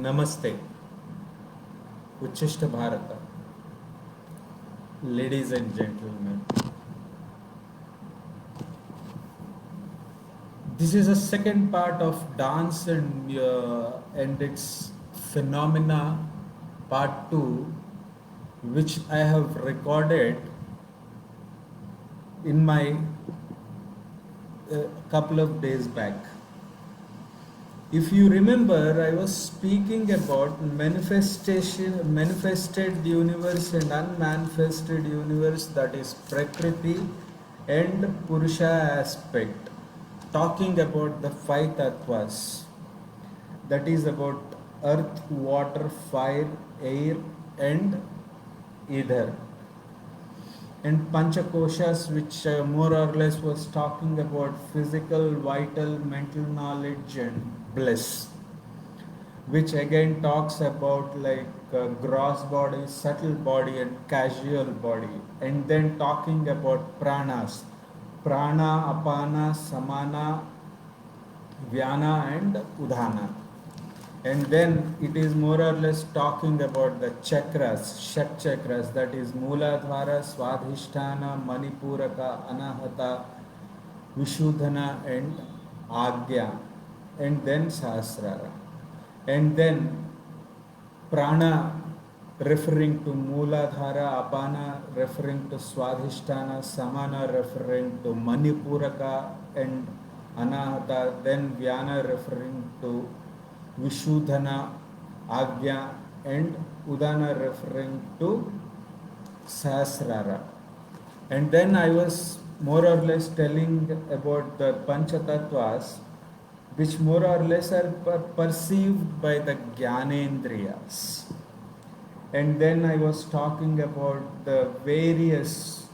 Namaste, Uchishta Bharata, ladies and gentlemen. This is a second part of dance and its phenomena, part 2, which I have recorded in my couple of days back. If you remember, I was speaking about manifested universe and unmanifested universe, that is Prakriti and Purusha aspect, talking about the five tattvas, that is about earth, water, fire, air, and ether. And Panchakoshas, which more or less was talking about physical, vital, mental knowledge, and bliss, which again talks about like gross body, subtle body, and casual body, and then talking about pranas, prana, apana, samana, vyana, and udhana. And then it is more or less talking about the chakras, Shat chakras, that is Mooladhara, Swadhisthana, Manipuraka, Anahata, Vishuddhana, and Agya, and then Sahasrara. And then Prana referring to Mooladhara, Apana referring to Swadhisthana, Samana referring to Manipuraka and Anahata, then Vyana referring to Vishuddhana, Agya, and Udana referring to Sahasrara. And then I was more or less telling about the Panchatattvas, which more or less are perceived by the Jnanendriyas. And then I was talking about the various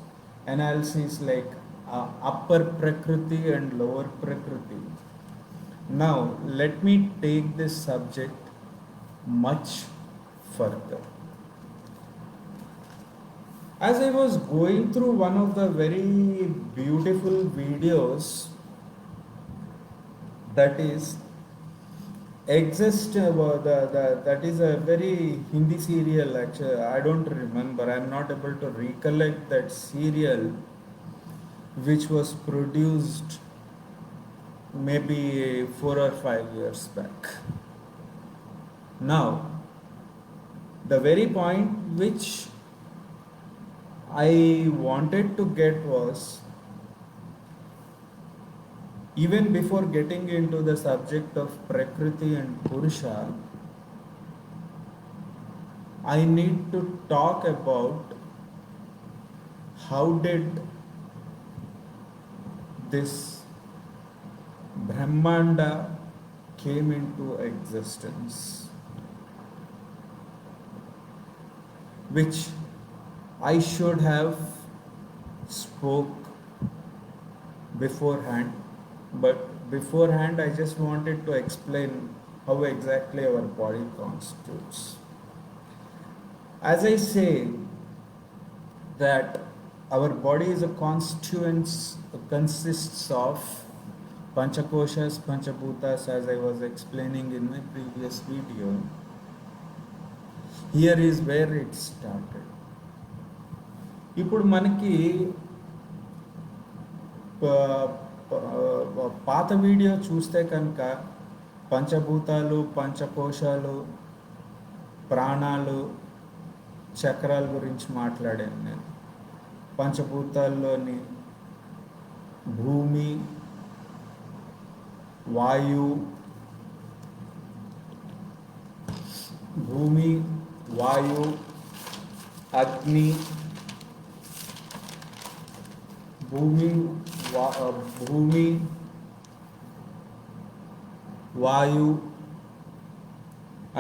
analyses like upper Prakriti and lower Prakriti. Now, let me take this subject much further. As I was going through one of the very beautiful videos, that is that is a very Hindi serial, actually I don't remember, I'm not able to recollect that serial, which was produced maybe 4 or 5 years back. Now, the very point which I wanted to get was, even before getting into the subject of Prakriti and Purusha, I need to talk about how did this Brahmanda came into existence, which I should have spoke beforehand, but beforehand I just wanted to explain how exactly our body constitutes. As I say that our body is a consists of Panchakoshas, Panchabhutas, as I was explaining in my previous video. Here is where it started. ఇప్పుడు మనకి పాత video చూస్తే కనుక పంచభూతాలు, పంచకోశాలు, ప్రాణాలు, చక్రాల గురించి మాట్లాడాను నేను. పంచభూతాల్లోని భూమి, వాయు, అగ్ని, భూమి, వాయు,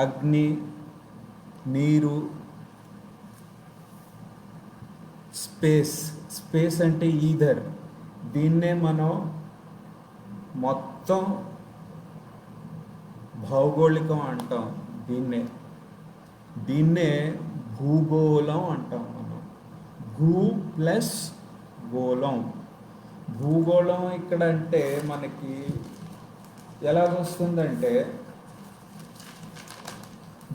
అగ్ని, నీరు, స్పేస్ అంటే ఈథర్. దీన్నే మనం మొత్తం భౌగోళికం అంటాం. దీన్నే భూగోళం అంటాం మనం. భూ ప్లస్ గోళం. భూగోళం ఇక్కడ అంటే మనకి ఎలాగొస్తుందంటే,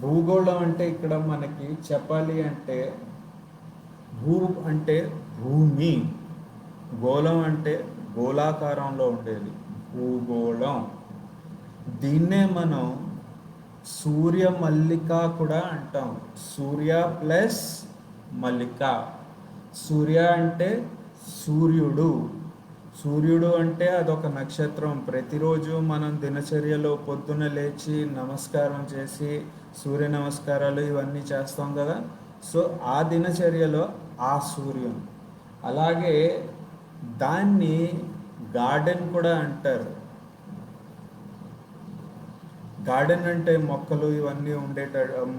భూగోళం అంటే ఇక్కడ మనకి చెప్పాలి అంటే భూ అంటే భూమి, గోళం అంటే గోళాకారంలో ఉండేది భూగోళం. దీన్నే మనం సూర్య మల్లిక కూడా అంటాం. సూర్య ప్లస్ మల్లిక. సూర్య అంటే సూర్యుడు అంటే అదొక నక్షత్రం. ప్రతిరోజు మనం దినచర్యలో పొద్దున లేచి నమస్కారం చేసి సూర్య నమస్కారాలు ఇవన్నీ చేస్తాం కదా. సో ఆ దినచర్యలో ఆ సూర్యుడు. అలాగే దాన్ని గార్డెన్ కూడా అంటారు. గార్డెన్ అంటే మొక్కలు ఇవన్నీ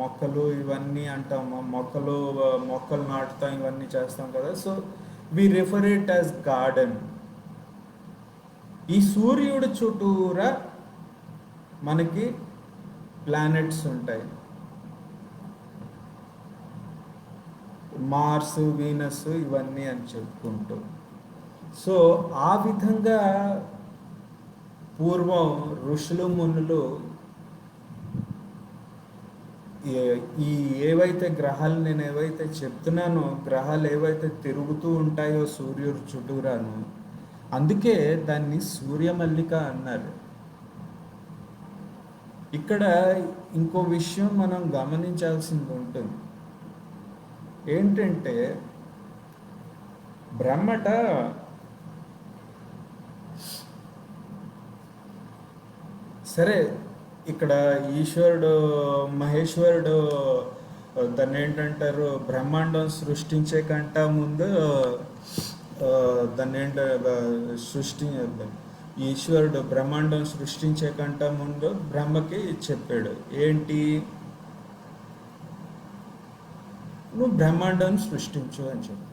మొక్కలు ఇవన్నీ అంటాం. మొక్కలు నాటుతాం, ఇవన్నీ చేస్తాం కదా. So we refer it as garden. ఈ సూర్యుడు చుట్టూరా మనకి ప్లానెట్స్ ఉంటాయి. మార్స్, వీనస్ ఇవన్నీ అని చెప్పుకుంటూ. సో ఆ విధంగా పూర్వం ఋషులు మునులు ఈ ఏవైతే గ్రహాలు నేను ఏవైతే చెప్తున్నానో, గ్రహాలు ఏవైతే తిరుగుతూ ఉంటాయో సూర్యుడు చుట్టూరాను, అందుకే దాన్ని సూర్యమల్లిక అన్నారు. ఇక్కడ ఇంకో విషయం మనం గమనించాల్సింది ఉంటుంది. ఏంటంటే బ్రహ్మట సరే, ఇక్కడ ఈశ్వరుడు, మహేశ్వరుడు దాన్ని ఏంటంటారు, బ్రహ్మాండం సృష్టించే కంట ముందు దాన్ని ఈశ్వరుడు బ్రహ్మాండం సృష్టించే కంట ముందు బ్రహ్మకి చెప్పాడు, ఏంటి, నువ్వు బ్రహ్మాండం సృష్టించు అని చెప్పు.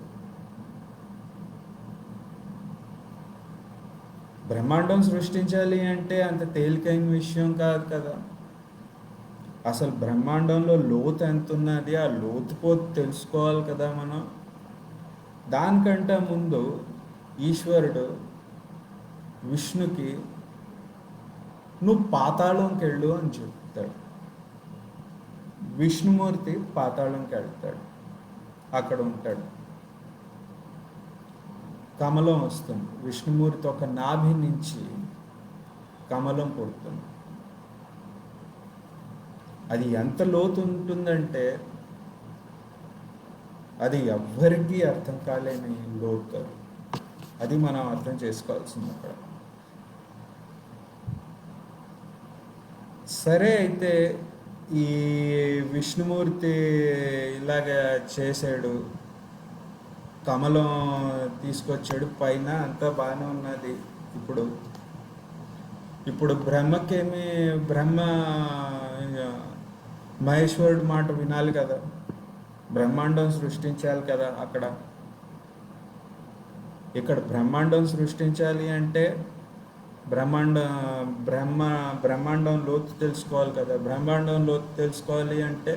బ్రహ్మాండం సృష్టించాలి అంటే అంత తేలికైన విషయం కాదు కదా. అసలు బ్రహ్మాండంలో లోతు ఎంత ఉన్నది, ఆ లోతుపోతు తెలుసుకోవాలి కదా మనం. దానికంటే ముందు ఈశ్వరుడు విష్ణుకి నువ్వు పాతాళంకి వెళ్ళు అని చెప్తాడు. విష్ణుమూర్తి పాతాళంకి వెళ్తాడు, అక్కడ ఉంటాడు. కమలం వస్తుంది, విష్ణుమూర్తి ఒక నాభి నుంచి కమలం పుడుతుంది. అది ఎంత లోతు ఉంటుందంటే అది ఎవ్వరికీ అర్థం కాలేని లోతు. అది మనం అర్థం చేసుకోవాల్సింది అక్కడ. సరే, అయితే ఈ విష్ణుమూర్తి ఇలాగ చేశాడు, కమలం తీసుకొచ్చాడు, పైన అంతా బాగానే ఉన్నది. ఇప్పుడు బ్రహ్మకేమి, మహేశ్వరుడు మాట వినాలి కదా, బ్రహ్మాండం సృష్టించాలి కదా. ఇక్కడ బ్రహ్మాండం సృష్టించాలి అంటే బ్రహ్మాండం లోతు తెలుసుకోవాలి కదా. బ్రహ్మాండం లోతు తెలుసుకోవాలి అంటే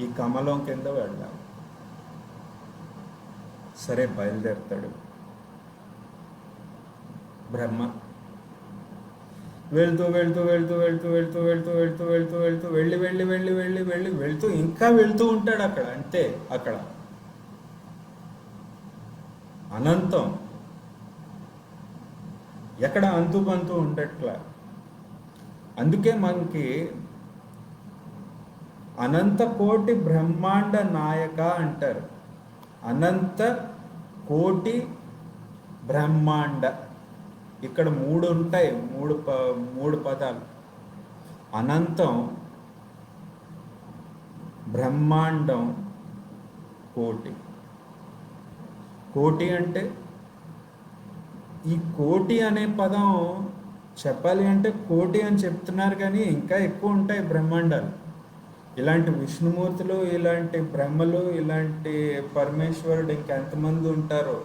ఈ కమలం కింద వెళ్ళాలి. సరే, బయలుదేరుతాడు బ్రహ్మ. వెళ్తూ వెళ్తూ వెళ్తూ వెళ్తూ వెళ్తూ వెళ్తూ వెళ్తూ వెళ్తూ వెళ్తూ వెళ్ళి వెళ్ళి వెళ్ళి వెళ్ళి వెళ్ళి వెళ్తూ ఇంకా వెళ్తూ ఉంటాడు అక్కడ, అంతే. అక్కడ అనంతం, ఎక్కడ అంతు పంతు ఉండట్లా. అందుకే మనకి అనంత కోటి బ్రహ్మాండ నాయక అంటారు. అనంత కోటి బ్రహ్మాండ, ఇక్కడ మూడు ఉంటాయి, మూడు పదాలు. అనంతం, బ్రహ్మాండం, కోటి. కోటి అంటే, ఈ కోటి అనే పదం చెప్పాలి అంటే కోటి అని చెప్తున్నారు, కానీ ఇంకా ఎక్కువ ఉంటాయి బ్రహ్మాండాలు. ఇలాంటి విష్ణుమూర్తులు, ఇలాంటి బ్రహ్మలు, ఇలాంటి పరమేశ్వరుడు ఇంకెంతమంది ఉంటారో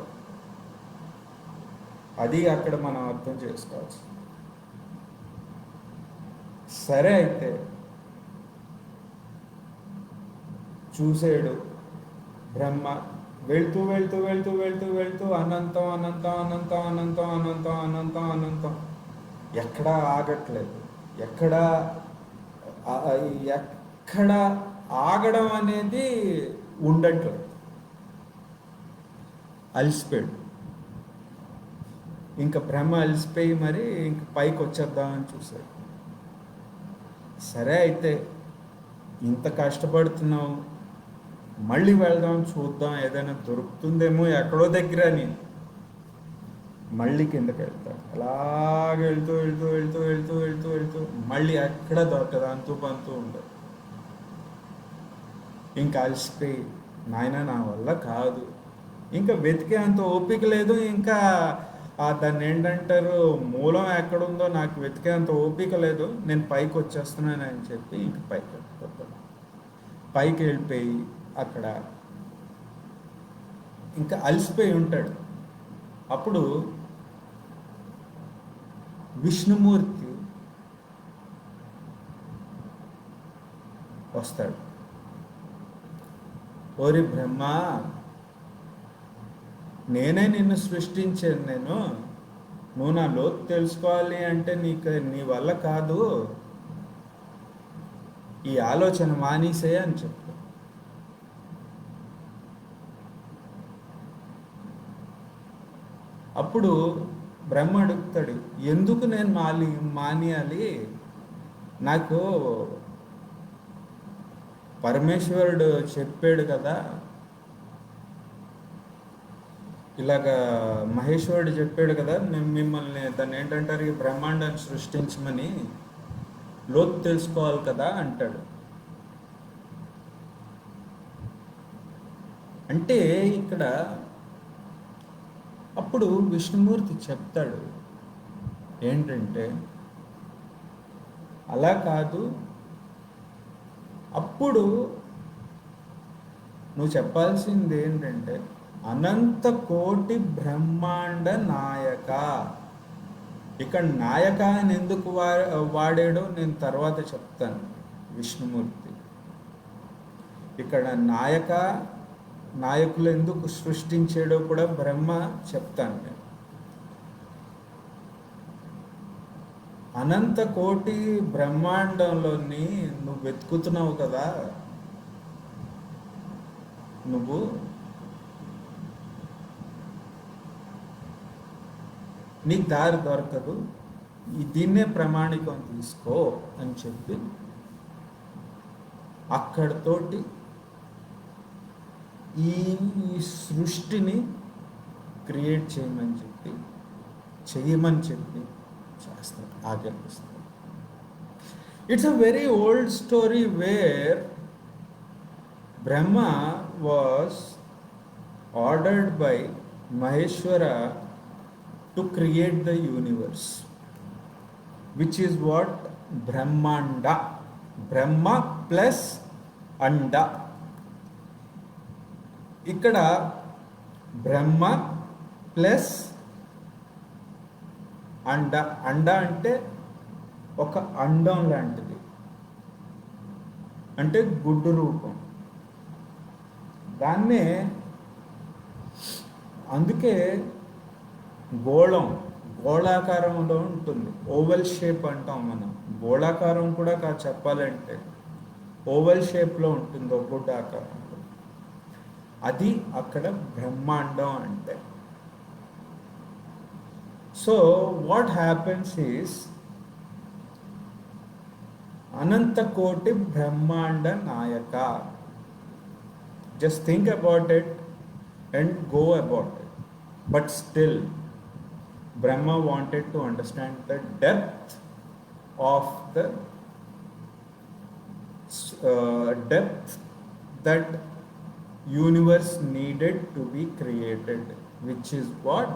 అది అక్కడ మనం అర్థం చేసుకోవచ్చు. సరే, అయితే చూసాడు బ్రహ్మ, వెళ్తూ వెళ్తూ వెళ్తూ వెళ్తూ వెళ్తూ అనంతం అనంతం అనంతం అనంతం అనంతం అనంతం అనంతం, ఎక్కడా ఆగట్లేదు. ఎక్కడ ఎక్కడ ఆగడం అనేది ఉండట్లేదు. అలసిపోయాడు. ఇంకా బ్రహ్మ అలసిపోయి మరి ఇంక పైకి వచ్చేద్దామని చూశాడు. సరే, అయితే ఇంత కష్టపడుతున్నావు, మళ్ళీ వెళ్దాం, చూద్దాం, ఏదైనా దొరుకుతుందేమో ఎక్కడో దగ్గర అని మళ్ళీ కిందకి వెళ్తాడు. అలాగే వెళ్తూ వెళ్తూ వెళ్తూ వెళ్తూ వెళ్తూ వెళ్తూ మళ్ళీ ఎక్కడ దొరకదు, అంతూ పంతూ ఉండదు. ఇంకా అలసిపోయి, నాయన నా వల్ల కాదు, ఇంకా వెతికే అంత ఓపిక లేదు, ఇంకా దాన్ని ఏంటంటారు, మూలం ఎక్కడుందో నాకు వెతికే అంత ఓపిక లేదు, నేను పైకి వచ్చేస్తున్నాను అని చెప్పి ఇంక పైకి వెళ్ళిపోతాడు. పైకి వెళ్ళిపోయి అక్కడ ఇంకా అలసిపోయి ఉంటాడు. అప్పుడు విష్ణుమూర్తి వస్తాడు. ఓరి బ్రహ్మ, నేనే నిన్ను సృష్టించాను, నువ్వు నా లోతు తెలుసుకోవాలి అంటే నీ వల్ల కాదు, ఈ ఆలోచన మానేసే అని చెప్పు. అప్పుడు బ్రహ్మ అడుగుతాడు, ఎందుకు నేను మానేయాలి? నాకు పరమేశ్వరుడు చెప్పాడు కదా, ఇలాగా మహేశ్వరుడు చెప్పాడు కదా, మిమ్మల్ని దాన్ని ఏంటంటారు, ఈ బ్రహ్మాండాన్ని సృష్టించమని, లోతు తెలుసుకోవాలి కదా అంటాడు. అంటే ఇక్కడ అప్పుడు విష్ణుమూర్తి చెప్తాడు ఏంటంటే, అలా కాదు, అప్పుడు నువ్వు చెప్పాల్సింది ఏంటంటే, అనంత కోటి బ్రహ్మాండ నాయక. ఇక్కడ నాయక అని ఎందుకు వాడాడో నేను తర్వాత చెప్తాను. విష్ణుమూర్తి ఇక్కడ నాయకులు ఎందుకు సృష్టించాడో కూడా బ్రహ్మ చెప్తాను నేను. అనంత కోటి బ్రహ్మాండంలోని నువ్వు వెతుకుతున్నావు కదా, నీకు దారి దొరకదు, దీన్నే ప్రమాణికం తీసుకో అని చెప్పి అక్కడితోటి ఈ సృష్టిని క్రియేట్ చేయమని చెప్పి చేస్తాడు, ఆజ్ఞాపిస్తాడు. It's a very old story where Brahma was ordered by Maheshwara to create the universe, which is what Brahmanda, Brahma plus Anda. ఇక్కడ బ్రహ్మ ప్లస్ అండ. అండ అంటే ఒక అండం లాంటిది, అంటే గుడ్డు రూపం. దాన్నే అందుకే గోళాకారంలో ఉంటుంది. ఓవల్ షేప్ అంటాం మనం. గోళాకారం కూడా చెప్పాలంటే ఓవల్ షేప్లో ఉంటుంది ఒక గుడ్డ ఆకారంలో. అది అక్కడ బ్రహ్మాండం అంటే. సో వాట్ హ్యాపెన్స్ ఈస్ అనంతకోటి బ్రహ్మాండ నాయక. Just think about it and go about it. But still, Brahma wanted to understand the depth of the depth that universe needed to be created, which is what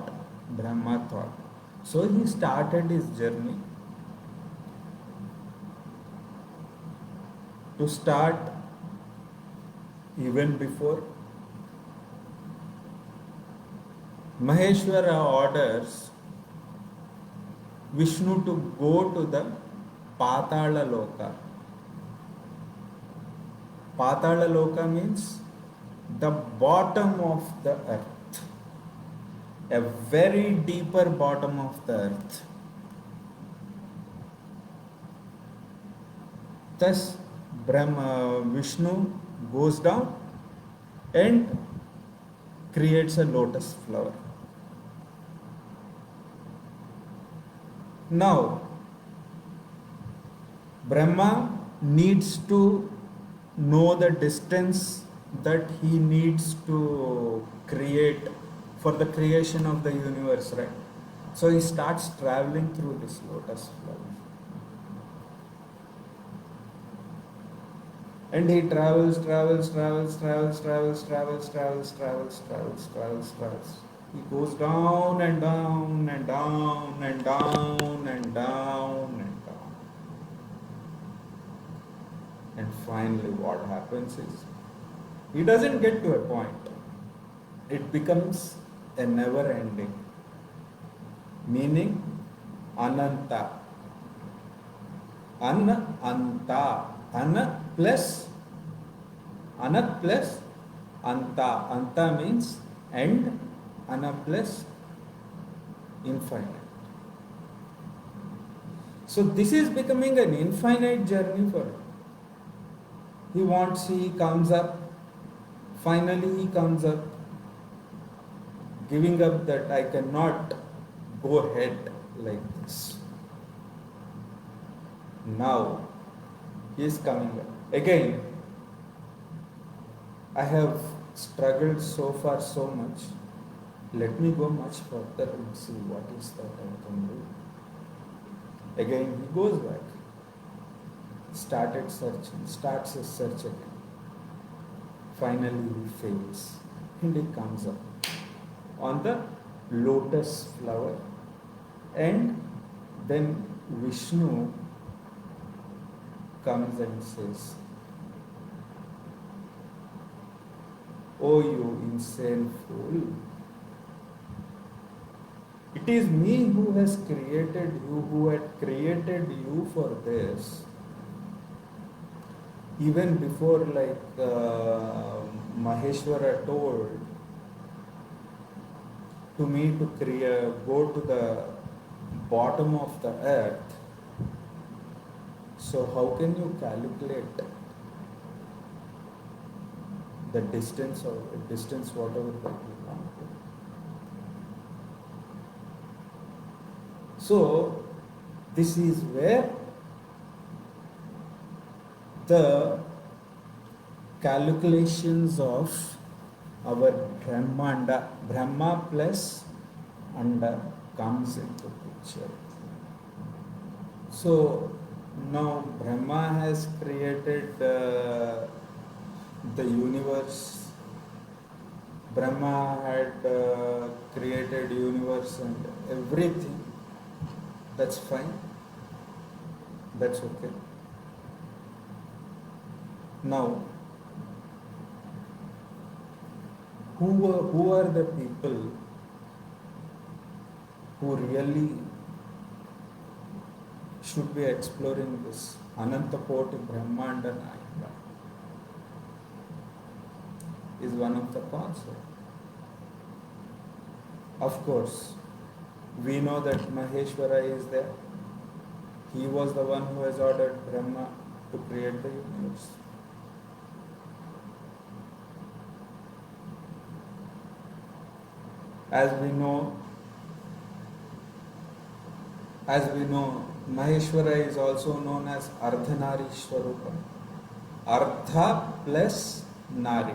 Brahma thought. So he started his journey. To start, even before, Maheshwara orders Vishnu to go to the Patala Loka. Patala Loka means the bottom of the earth, a very deeper bottom of the earth. Thus, Vishnu goes down and creates a lotus flower. Now, Brahma needs to know the distance that he needs to create for the creation of the universe, right? So he starts traveling through this lotus flower. And he travels. He goes down and down and down and down and down and down. And finally what happens is, he doesn't get to a point. It becomes a never ending. Meaning, Ananta. Ananta. Anat plus Anta. Anta means end. Ana plus infinite. So this is becoming an infinite journey for him. He comes up. Finally he comes up, giving up that I cannot go ahead like this. Now he is coming up. Again, I have struggled so far so much. Let me go much further and see what is that I can do. Again, he goes back. Starts his search again. Finally, he fails. And he comes up on the lotus flower. And then Vishnu comes and says, "Oh, you insane fool. It is me who has created you, who had created you for this. Even before, Maheshwara told to me to go to the bottom of the earth. So how can you calculate the distance whatever that you want to?" So this is where the calculations of our Brahma plus Anda comes into picture. So now Brahma has created the universe. Brahma had created universe and everything. That's fine. That's okay. Now, who are the people who really should be exploring this Anantapoti Brahmanda Nayaka? Is one of the concepts. Of course, We know that Maheshwara is there. He was the one who has ordered Brahma to create the universe. As we know, Maheshwara is also known as Ardhanari Swarupa. Ardha plus Nari.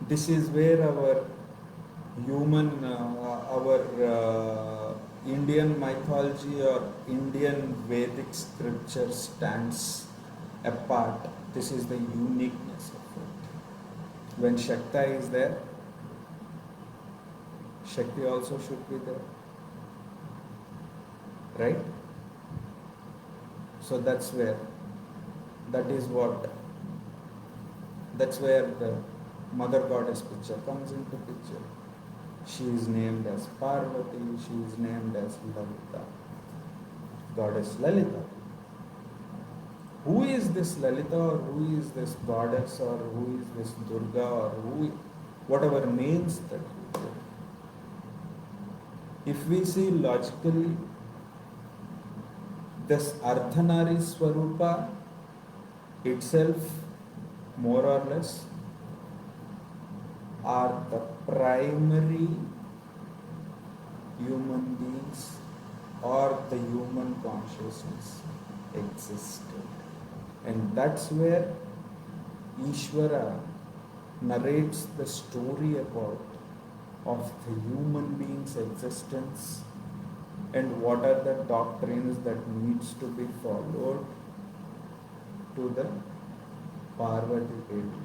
This is where our Indian mythology or Indian Vedic scripture stands apart. This is the uniqueness of it. When Shakta is there, Shakti also should be there. Right? So that's where the mother goddess picture comes into picture. She is named as Parvati, she is named as Lalita, goddess Lalita. Who is this Lalita, or who is this goddess, or who is this Durga, or whatever names that we give? If we see logically, this Ardhanari Swarupa itself, more or less, are the primary human beings or the human consciousness existed. And that's where Ishvara narrates the story about of the human being's existence and what are the doctrines that needs to be followed to the Parvati Devi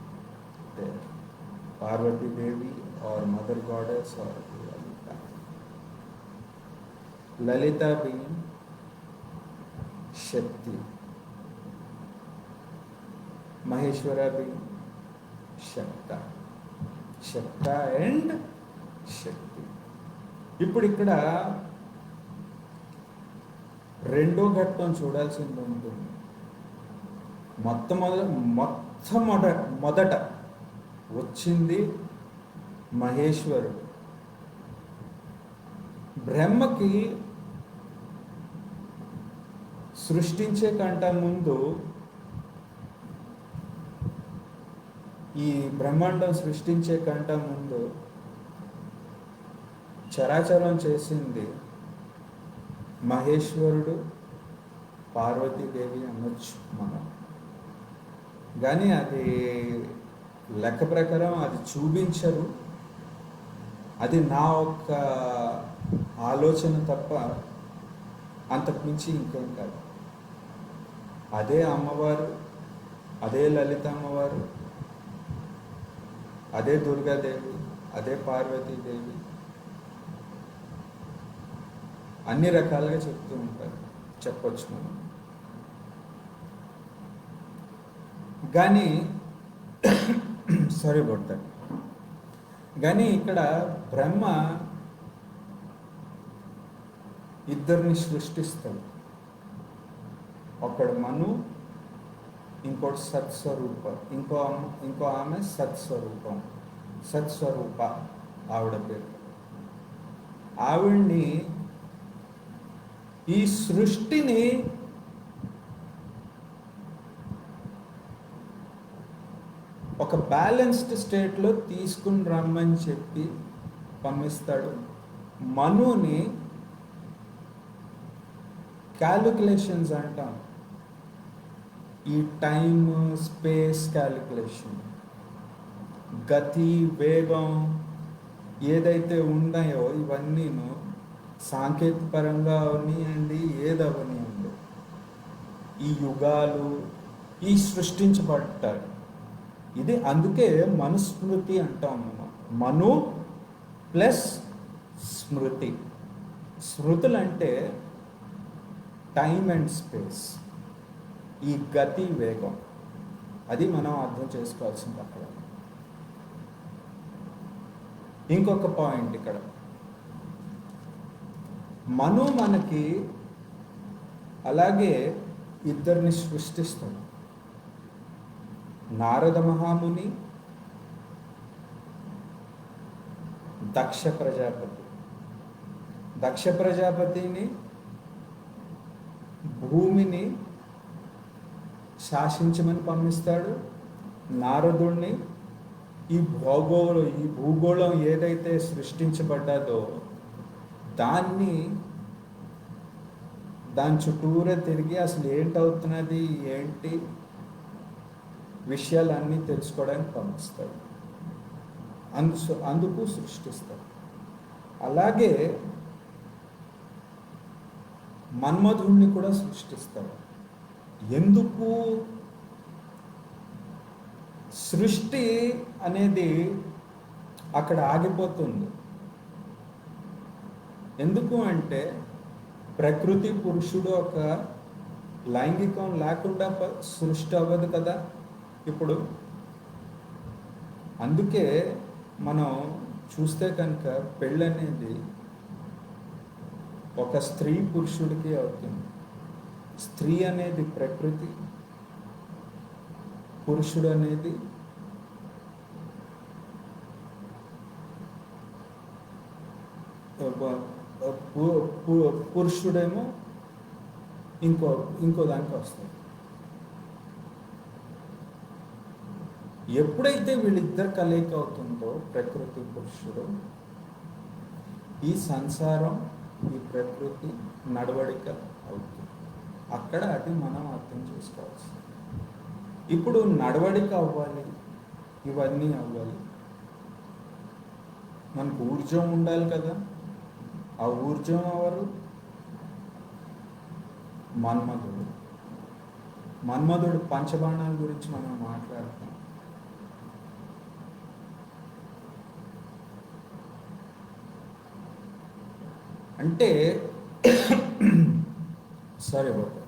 there. Parvati Devi or Mother Goddess or Lalita. Lalita being Shakti. Maheshwara being Shakta. Shakta and Shakti. ఇప్పుడు ఇక్కడ రెండో ఘట్టం చూడాల్సింది ఉంటుంది. మొదట వచ్చింది మహేశ్వరుడు. బ్రహ్మకి సృష్టించే కంట ముందు, ఈ బ్రహ్మాండం సృష్టించే కంట ముందు చరాచరం చేసింది మహేశ్వరుడు, పార్వతీదేవి అనొచ్చు మనం. కానీ అది లెక్క ప్రకారం అది చూపించరు. అది నా ఒక్క ఆలోచన తప్ప అంతకుమించి ఇంకేం కాదు. అదే అమ్మవారు, అదే లలిత అమ్మవారు, అదే దుర్గాదేవి, అదే పార్వతీదేవి అన్ని రకాలుగా చెప్తూ ఉంటారు, చెప్పొచ్చు మనం. కానీ సారీ అబౌట్ దట్. కానీ ఇక్కడ బ్రహ్మ ఇద్దరిని సృష్టిస్తాడు. ఒకడు మను, ఇంకోటి సత్స్వరూప, ఇంకో ఆమె సత్స్వరూప ఆవిడ పేరు. ఆవిడ్ని ఈ సృష్టిని ఒక బ్యాలెన్స్డ్ స్టేట్లో తీసుకుని రమ్మని చెప్పి పంపిస్తాడు. మనుని క్యాలిక్యులేషన్స్ అంటాం, ఈ టైమ్ స్పేస్ క్యాలిక్యులేషన్, గతి వేగం ఏదైతే ఉన్నాయో ఇవన్నీను సాంకేతిక పరంగా అవనియండి, ఏదవనియండి, ఈ యుగాలు ఈ సృష్టించబడ్డారు. ఇది అందుకే మనుస్మృతి అంటాం మనం. మను ప్లస్ స్మృతి. స్మృతులు అంటే టైమ్ అండ్ స్పేస్, ఈ గతి వేగం, అది మనం అర్థం చేసుకోవాల్సింది అక్కడ. ఇంకొక పాయింట్ ఇక్కడ, మను మనకి అలాగే ఇద్దరిని సృష్టిస్తాడు. నారద మహాముని, దక్ష ప్రజాపతి. దక్ష ప్రజాపతిని భూమిని శాసించమని పంపిస్తాడు. నారదుణ్ణి ఈ భూగోళం ఏదైతే సృష్టించబడ్డాదో దాని చుట్టూరా తిరిగి అసలు ఏంటవుతున్నది ఏంటి విషయాలన్నీ తెలుసుకోవడానికి పంపిస్తాడు. అందుకు సృష్టిస్తాడు. అలాగే మన్మధుడిని కూడా సృష్టిస్తాడు. ఎందుకు? సృష్టి అనేది అక్కడ ఆగిపోతుంది. ఎందుకు అంటే ప్రకృతి పురుషుడు ఒక లైంగికం లేకుండా సృష్టి అవ్వదు కదా ఇప్పుడు. అందుకే మనం చూస్తే కనుక పెళ్ళి అనేది ఒక స్త్రీ పురుషుడికి అవుతుంది. స్త్రీ అనేది ప్రకృతి, పురుషుడు అనేది పురుషుడేమో ఇంకో దానికి వస్తుంది. ఎప్పుడైతే వీళ్ళిద్దరు కలయిక అవుతుందో ప్రకృతి పురుషుడు, ఈ సంసారం ఈ ప్రకృతి నడవడిక అవుతుంది. అక్కడ అది మనం అర్థం చేసుకోవచ్చు. ఇప్పుడు నడవడిక అవ్వాలి, ఇవన్నీ అవ్వాలి, మనకు ఊర్జం ఉండాలి కదా. ఆ ఊర్జం ఎవరు? మన్మధుడు. మన్మధుడు పంచబాణాల గురించి మనం మాట్లాడతాం. అంటే సరే బాబు,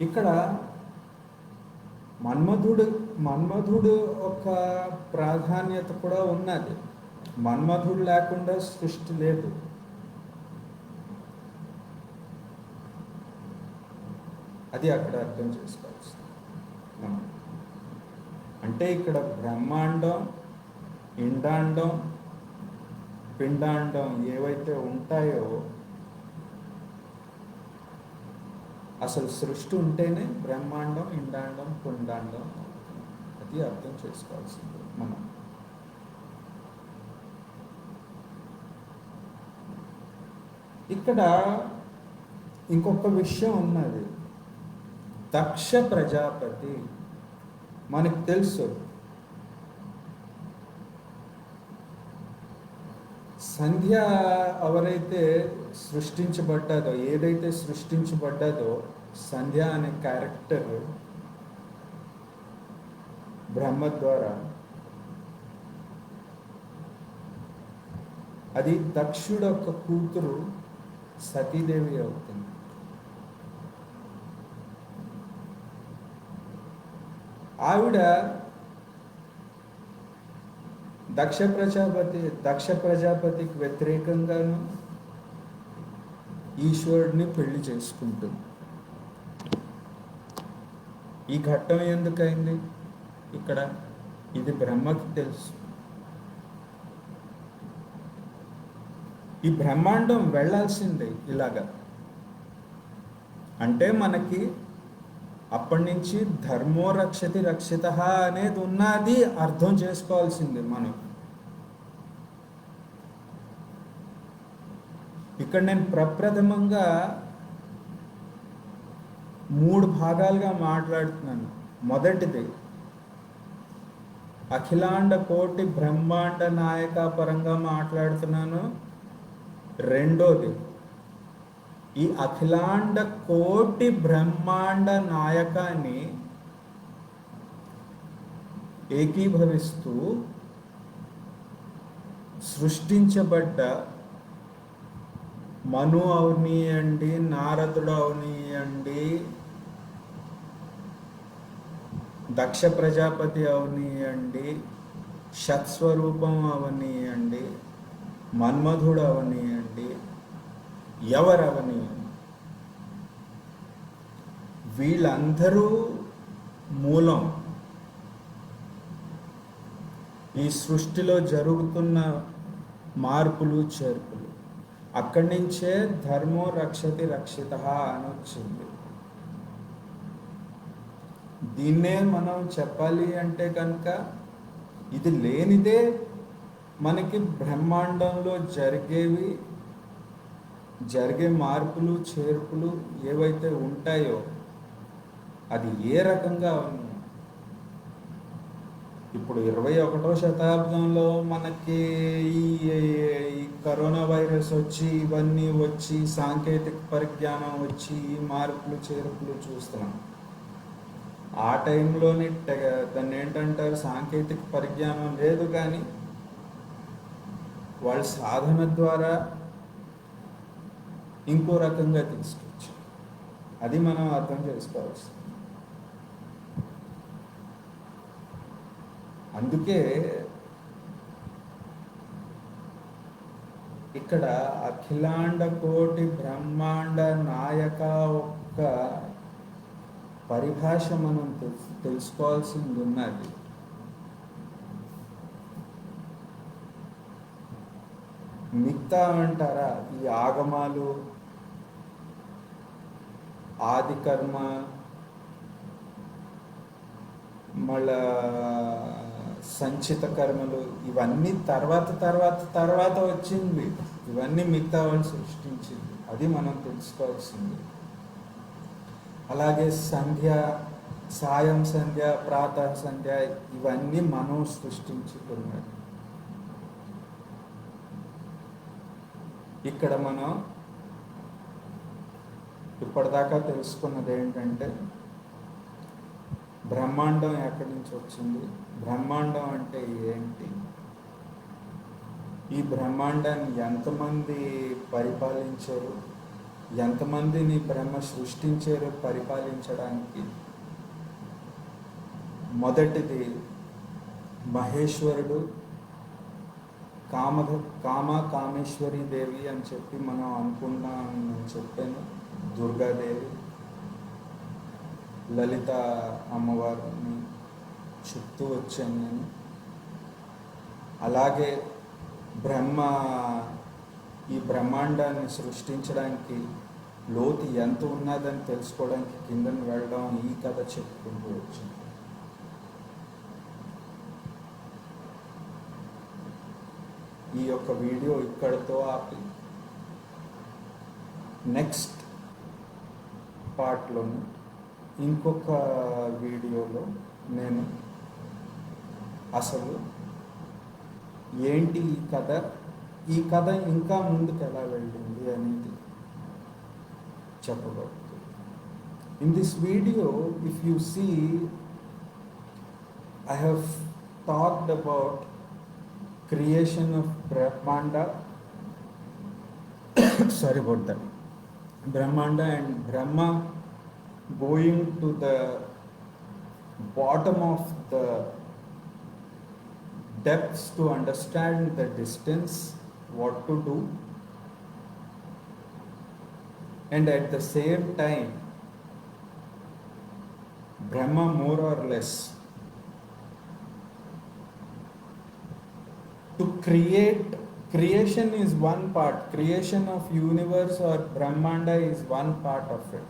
ఇక్కడ మన్మధుడు ఒక ప్రాధాన్యత కూడా ఉన్నది. మన్మధుడు లేకుండా సృష్టి లేదు. అది అక్కడ అర్థం చేసుకోవచ్చు మనం. అంటే ఇక్కడ బ్రహ్మాండం, ఇండాండం, పిండాండం ఏవైతే ఉంటాయో, అసలు సృష్టి ఉంటేనే బ్రహ్మాండం, ఇండాండం, పిండాండం. అది అర్థం చేసుకోవాల్సింది మనం. ఇక్కడ ఇంకొక విషయం ఉన్నది. దక్ష ప్రజాపతి మనకు తెలుసు, సంధ్య ఎవరైతే సృష్టించబడ్డాదో, ఏదైతే సృష్టించబడ్డాదో, సంధ్య అనే క్యారెక్టర్ బ్రహ్మ ద్వారా, అది దక్షుడు యొక్క కూతురు సతీదేవి అవుతుంది. ఆవిడ దక్ష ప్రజాపతికి వ్యతిరేకంగాను ఈశ్వరుడిని పెళ్లి చేసుకుంటుంది. ఈ ఘట్టం ఎందుకైంది ఇక్కడ? ఇది బ్రహ్మకి తెలుసు. ఈ బ్రహ్మాండం వెళ్ళాల్సిందే ఇలాగా. అంటే మనకి అప్పటి నుంచి ధర్మో రక్షతి రక్షిత అనేది ఉన్నది అర్థం చేసుకోవాల్సింది మనం. ఇక్కడ నేను ప్రప్రథమంగా 3 భాగాలుగా మాట్లాడుతున్నాను. మొదటిది అఖిలాండ కోటి బ్రహ్మాండ నాయక పరంగా మాట్లాడుతున్నాను. రెండోది ఈ అఖిలాండ కోటి బ్రహ్మాండ నాయకాన్ని ఏకీభవిస్తూ సృష్టించబడ్డ మను అవనీయండి, నారదుడు అవనీయండి, దక్ష ప్రజాపతి అవనీయండి, షత్స్వరూపం అవనీయండి, మన్మధుడు అవనీయండి, ఎవరవనీయండి, వీళ్ళందరూ మూలం. ఈ సృష్టిలో జరుగుతున్న మార్పులు చేర్పులు అక్కడి నుంచే ధర్మో రక్షతి రక్షిత అని వచ్చింది. దీన్నే మనం చెప్పాలి అంటే కనుక ఇది లేనిదే మనకి బ్రహ్మాండంలో జరిగే మార్పులు చేర్పులు ఏవైతే ఉంటాయో అది ఏ రకంగా ఉన్నాయి. ఇప్పుడు 21వ శతాబ్దంలో మనకి ఈ ఈ కరోనా వైరస్ వచ్చి ఇవన్నీ వచ్చి సాంకేతిక పరిజ్ఞానం వచ్చి ఈ మార్పులు చేర్పులు చూస్తున్నాం. ఆ టైంలోని దాన్ని ఏంటంటారు, సాంకేతిక పరిజ్ఞానం లేదు, కానీ వాళ్ళ సాధన ద్వారా ఇంకో రకంగా తీసుకొచ్చు. అది మనం అర్థం చేసుకోవాల్సింది. అందుకే ఇక్కడ అఖిలాండ కోటి బ్రహ్మాండ నాయక ఒక్క పరిభాష మనం తెలుసుకోవాల్సింది ఉన్నది. మిగతా అంటారా ఈ ఆగమాలు, ఆది కర్మ, మళ్ళా సంచిత కర్మలు, ఇవన్నీ తర్వాత వచ్చింది. ఇవన్నీ మిగతా వాళ్ళు సృష్టించింది. అది మనం తెలుసుకోవాల్సింది. అలాగే సాయం సంధ్య, ప్రాతః సంధ్య, ఇవన్నీ మనం సృష్టించుకున్నది. ఇక్కడ మనం ఇప్పటిదాకా తెలుసుకున్నది ఏంటంటే బ్రహ్మాండం ఎక్కడి నుంచి వచ్చింది, బ్రహ్మాండం అంటే ఏంటి, ఈ బ్రహ్మాండాన్ని ఎంతమంది పరిపాలించారు, ఎంతమందిని బ్రహ్మ సృష్టించారు పరిపాలించడానికి. మొదటిది మహేశ్వరుడు, కామేశ్వరి దేవి అని చెప్పి మనం అనుకున్నామని నేను చెప్పాను. దుర్గాదేవి, లలిత అమ్మవారిని చెప్తూ వచ్చాను నేను. అలాగే ఈ బ్రహ్మాండాన్ని సృష్టించడానికి లోతు ఎంత ఉన్నదని తెలుసుకోవడానికి కిందని వెళ్ళడం, ఈ కథ చెప్పుకుంటూ వచ్చింది. ఈ యొక్క వీడియో ఇక్కడితో ఆపి నెక్స్ట్ పార్ట్లోని ఇంకొక వీడియోలో నేను అసలు ఏంటి ఈ కథ ఇంకా ముందుకు ఎలా వెళ్ళింది అనేది చెప్పబడుతుంది. In this video if you see I have talked about creation of Brahmanda sorry about that, Brahmanda and Brahma going to the bottom of the depths to understand the distance, what to do, and at the same time Brahma more or less to creation is one part, creation of universe or Brahmanda is one part of it.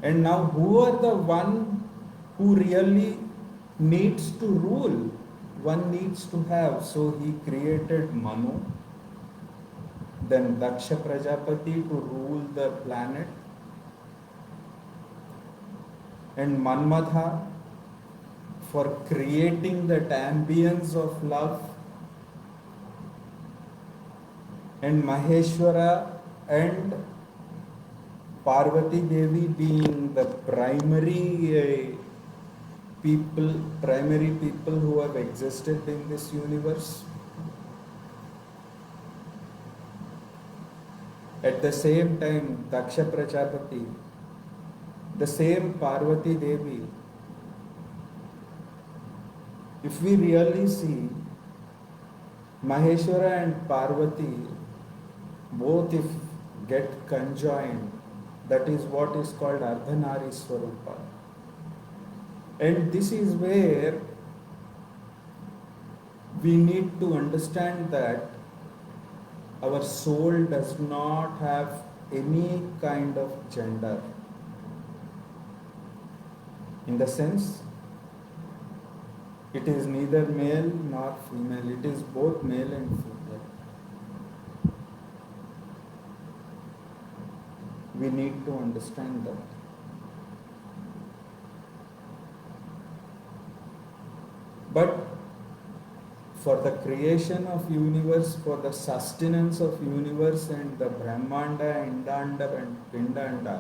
And now who are the one who really needs to rule, one needs to have, so he created Manu, then Daksha Prajapati to rule the planet, and Manmadha for creating that ambience of love, and Maheshwara and Parvati Devi being the primary people who have existed in this universe. At the same time, Daksha Prajapati, the same Parvati Devi, if we really see, Maheshwara and Parvati both if get conjoined, that is what is called Ardhanari Swarupa. And this is where we need to understand that Our soul does not have any kind of gender. In the sense, it is neither male nor female, it is both male and female. We need to understand that. But for the creation of universe, for the sustenance of universe and the Brahmanda, Indanda and Pindanda,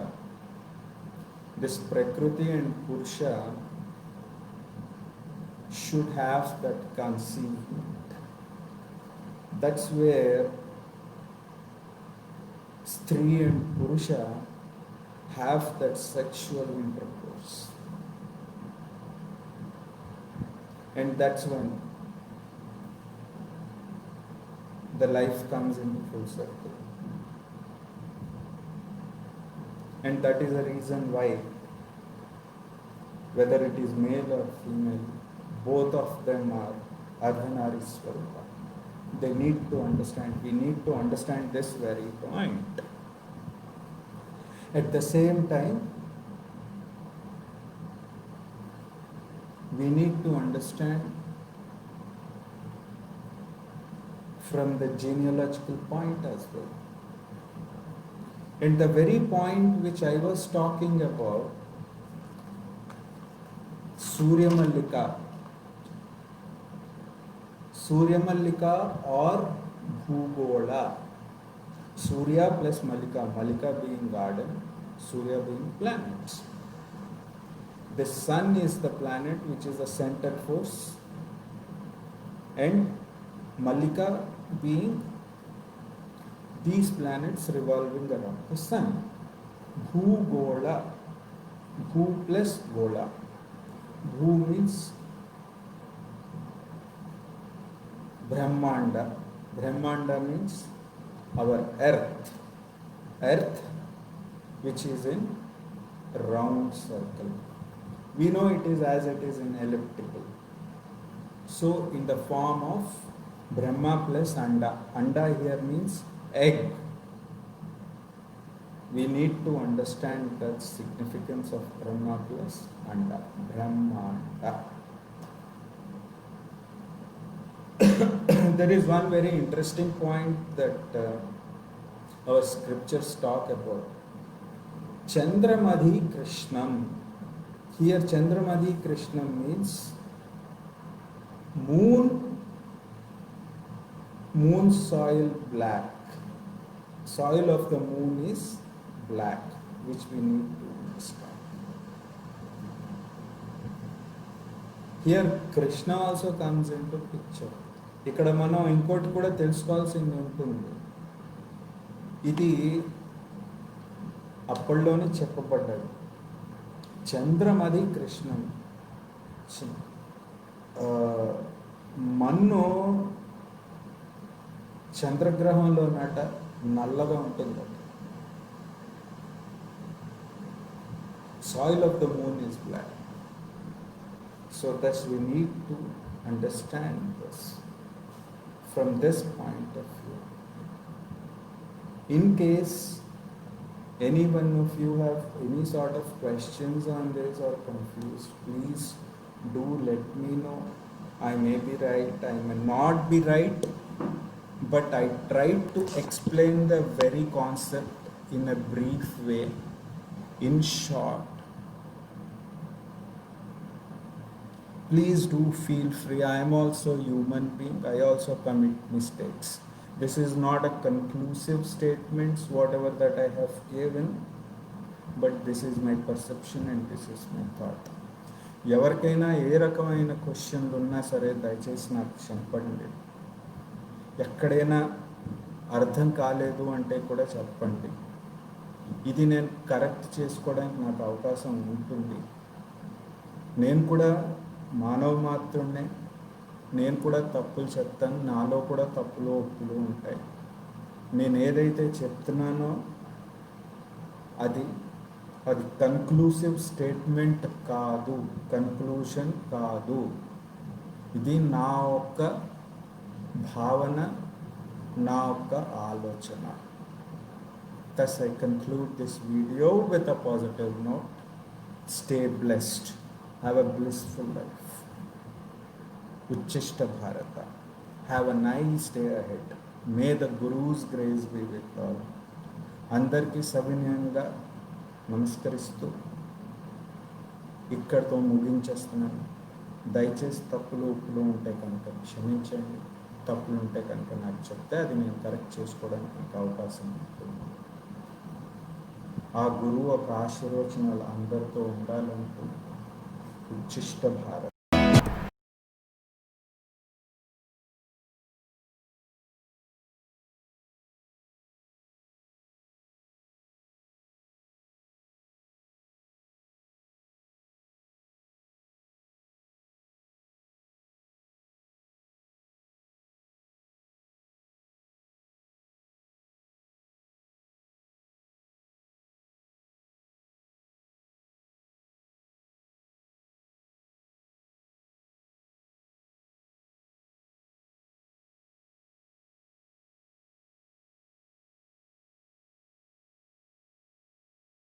this Prakriti and Purusha should have that conceivement. That's where Stree and Purusha have that sexual intercourse. And that's when the life comes into full circle. And that is the reason why, whether it is male or female, both of them are Ardhanarishwarapa. They need to understand, we need to understand this very point. At the same time, we need to understand from the genealogical point as well. And the very point which I was talking about, Surya Mallika or Bhugola. Surya plus Mallika, Mallika being garden, Surya being planets. The sun is the planet which is the center force, and Mallika being these planets revolving around the sun. Bhugola, Bhu plus Gola. Bhu means Brahmanda. Brahmanda means our earth which is in round circle. We know it is as it is in elliptical. So in the form of Brahma plus Anda. Anda here means egg. We need to understand the significance of Brahma plus Anda. Brahmanda. There is one very interesting point that our scriptures talk about. Chandramadhi Krishnam. Here Chandramadhi Krishnam means moon soil black. Soil of the moon is black, which we need to understand. Here Krishna also comes into picture. ఇక్కడ మనం ఇంకోటి కూడా తెలుసుకోవాల్సింది ఉంటుంది. ఇది అప్పట్లోనే చెప్పబడ్డాడు. చంద్రమది కృష్ణం. మన్ను చంద్రగ్రహంలోనట నల్లగా ఉంటుంది. Soil of the moon is black. So thus we need to understand this from this point of view. In case any one of you have any sort of questions on this or confused, please do let me know. I may be right, I may not be right, but I tried to explain the very concept in a brief way, in short. Please do feel free. I am also a human being. I also commit mistakes. This is not a conclusive statements, whatever that I have given, but this is my perception and this is my thought. ఎవరికైనా ఏ రకమైన క్వశ్చన్లు ఉన్నా సరే దయచేసి నాకు చెప్పండి. ఎక్కడైనా అర్థం కాలేదు అంటే కూడా చెప్పండి. ఇది నేను కరెక్ట్ చేసుకోవడానికి నాకు అవకాశం ఉంటుంది. నేను కూడా మానవ మాత్రుడినే. నేను కూడా తప్పులు చెప్తాను. నాలో కూడా తప్పులు ఒప్పులు ఉంటాయి. నేను ఏదైతే చెప్తున్నానో అది కన్క్లూసివ్ స్టేట్మెంట్ కాదు, కన్క్లూషన్ కాదు. ఇది నా యొక్క భావన, నా యొక్క ఆలోచన. Thus I conclude this video with a positive note. Stay blessed. Have a blissful life. Uchishta Bharata. Have a nice day ahead. May the Guru's grace be with all. అందరికీ సవినయంగా నమస్కరిస్తూ ఇక్కడితో ముగించేస్తున్నాను. దయచేసి తప్పులు ఉప్పులు ఉంటే కనుక క్షమించండి. తప్పులు ఉంటే కనుక నాకు చెప్తే అది నేను కరెక్ట్ చేసుకోవడానికి నాకు అవకాశం ఉంటుంది. ఆ గురువు ఒక ఆశీర్వచనాలు అందరితో ఉండాలంటూ ఉచ్చిష్ట భారత్.